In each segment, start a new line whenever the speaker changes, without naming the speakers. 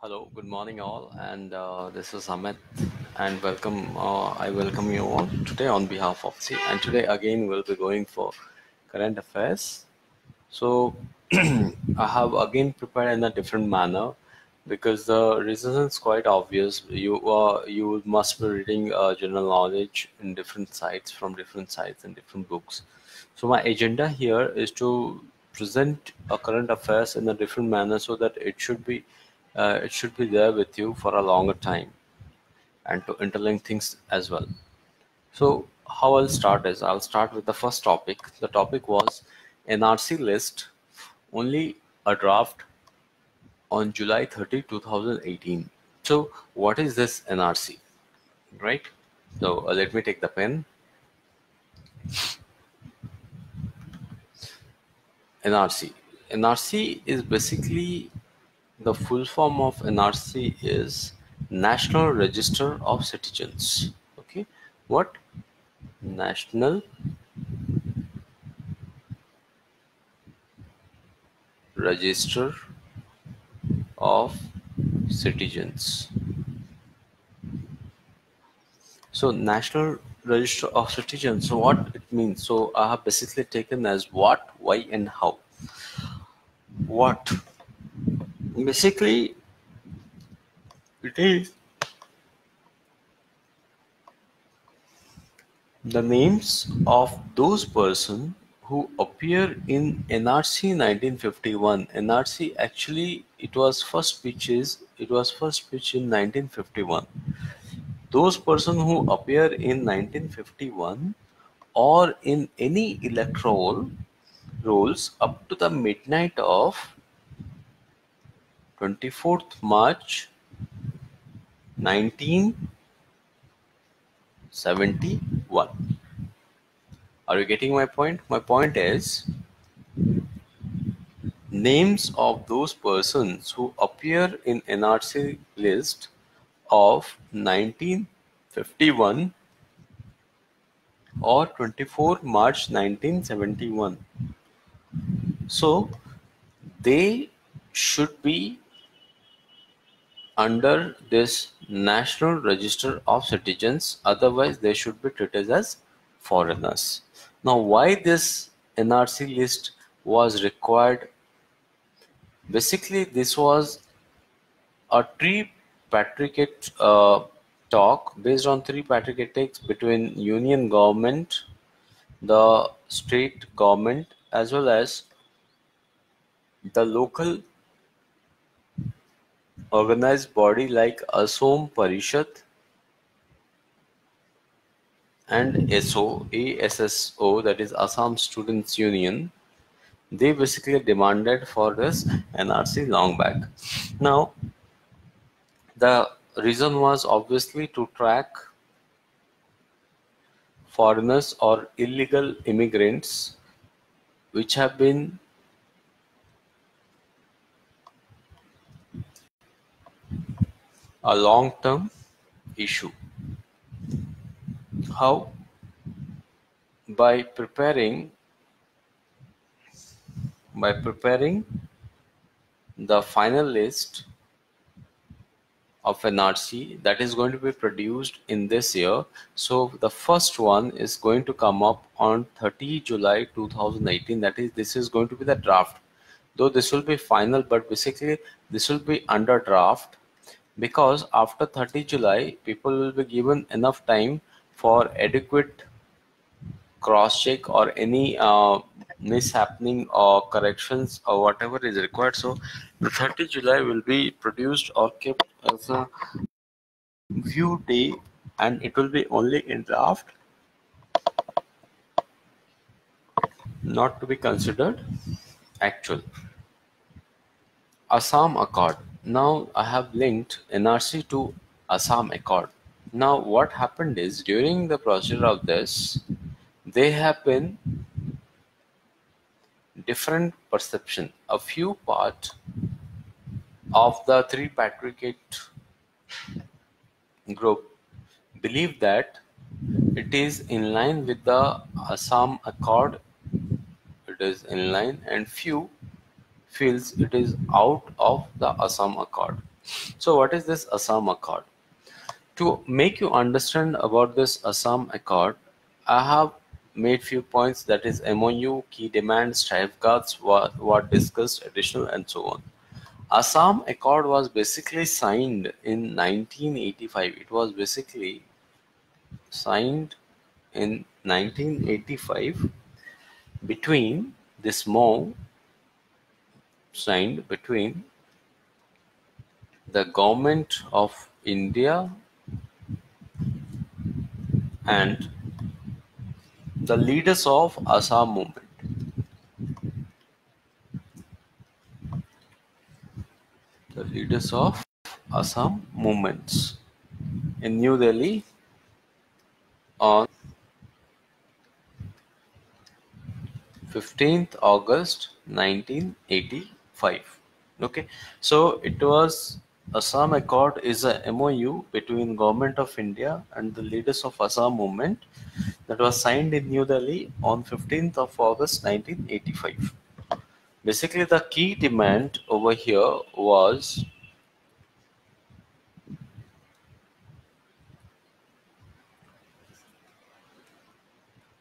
Hello, good morning all, and this is Amit, and welcome. I welcome you all today on behalf of C. And today again we'll be going for current affairs. So I have again prepared in a different manner because the reason is quite obvious. You must be reading general knowledge in different sites from different sites and different books. So my agenda here is to present a current affairs in a different manner so that it should be there with you for a longer time and to interlink things as well. So how I'll start is I'll start with the first topic. The topic was NRC list, only a draft on July 30, 2018. So what is this NRC, right? So let me take the pen. NRC. NRC is basically, the full form of NRC is National Register of Citizens. Okay, what? National Register of Citizens. So National Register of Citizens. So what it means? So I have basically taken as what, why, and how. What? Basically, it is the names of those persons who appear in NRC 1951. NRC actually it was first pitched in 1951. Those persons who appear in 1951 or in any electoral rolls up to the midnight of 24th March 1971. Are you getting my point? My point is names of those persons who appear in NRC list of 1951 or 24 March 1971. So they should be under this National Register of Citizens, otherwise they should be treated as foreigners. Now, why this NRC list was required? Basically, this was a tripartite talk based on tripartites between union government, the state government, as well as the local organized body like Assam Parishad and ASSO, that is Assam Students Union. They basically demanded for this NRC long back. Now, the reason was obviously to track foreigners or illegal immigrants which have been a long-term issue. How? By preparing the final list of NRC that is going to be produced in this year. So the first one is going to come up on 30 July 2018. That is, this is going to be the draft. Though this will be final, but basically this will be under draft, because after 30 July, people will be given enough time for adequate cross-check or any mishappening or corrections or whatever is required. So the 30 July will be produced or kept as a view day, and it will be only in draft, not to be considered actual. Assam Accord. Now I have linked NRC to Assam Accord. Now what happened is, during the procedure of this, they have been different perception. A few part of the tripartite group believe that it is in line with the Assam Accord. It is in line, and few feels it is out of the Assam Accord. So what is this Assam Accord? To make you understand about this Assam Accord, I have made few points, that is MOU, key demands, safeguards, what discussed, additional, and so on. Assam Accord was basically signed in 1985. It was basically signed in 1985 between this MOU signed between the government of India and the leaders of Assam movement. The leaders of Assam movements in New Delhi on 15th August 1985. Okay, so it was Assam Accord is a MOU between Government of India and the leaders of Assam movement that was signed in New Delhi on 15th of August 1985. Basically, the key demand over here was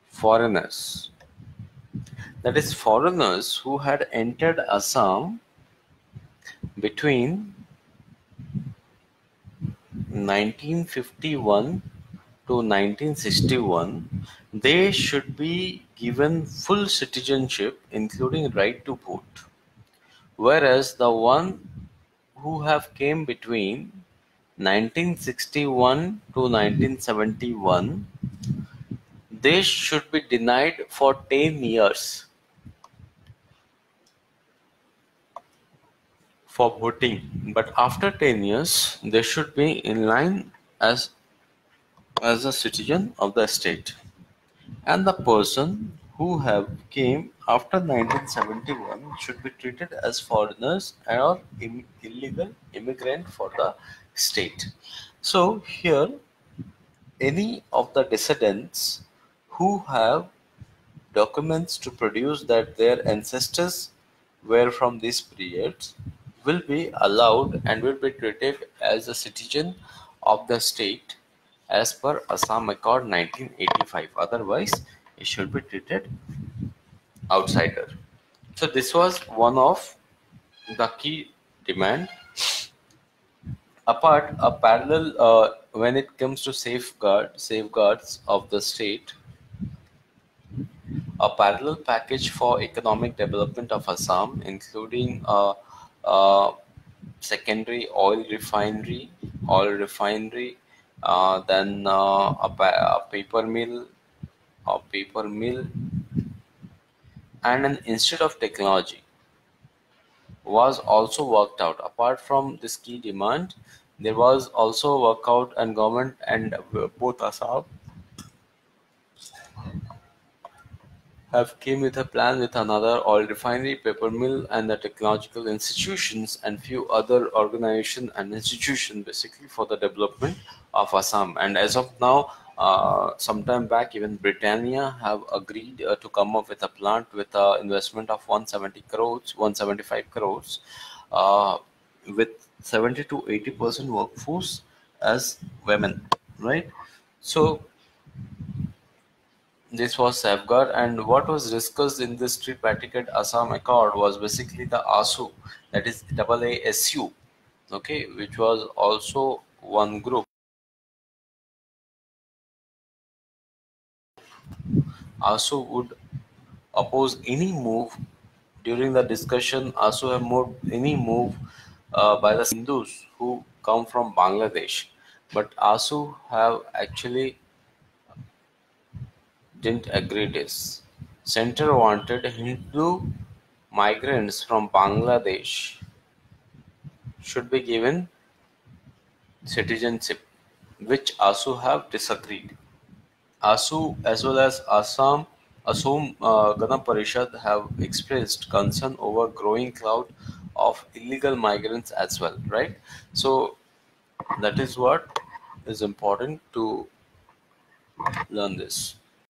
foreigners. That is, foreigners who had entered Assam between 1951 to 1961, they should be given full citizenship, including right to vote. Whereas the one who have came between 1961 to 1971, they should be denied for 10 years for voting. But after 10 years, they should be in line as a citizen of the state. And the person who have came after 1971 should be treated as foreigners or illegal immigrant for the state. So here, any of the descendants who have documents to produce that their ancestors were from these periods will be allowed and will be treated as a citizen of the state as per Assam Accord 1985. Otherwise, it should be treated outsider. So this was one of the key demand. Apart, a parallel when it comes to safeguards of the state, a parallel package for economic development of Assam, including a secondary oil refinery, then a paper mill, and an institute of technology was also worked out. Apart from this key demand, there was also workout and government and both Assam have came with a plan with another oil refinery, paper mill, and the technological institutions and few other organizations and institutions basically for the development of Assam. And as of now, sometime back, even Britannia have agreed to come up with a plant with an investment of 175 crores, with 70 to 80% workforce as women, right? So this was safeguard, and what was discussed in this tripartite Assam Accord was basically the ASU, that is AASU, okay, which was also one group. ASU would oppose any move during the discussion. ASU have moved any move by the Hindus who come from Bangladesh, but ASU have actually didn't agree this. Center wanted Hindu migrants from Bangladesh should be given citizenship, which ASU have disagreed. ASU as well as Assam Gana Parishad have expressed concern over growing cloud of illegal migrants as well, right? So that is what is important to learn this.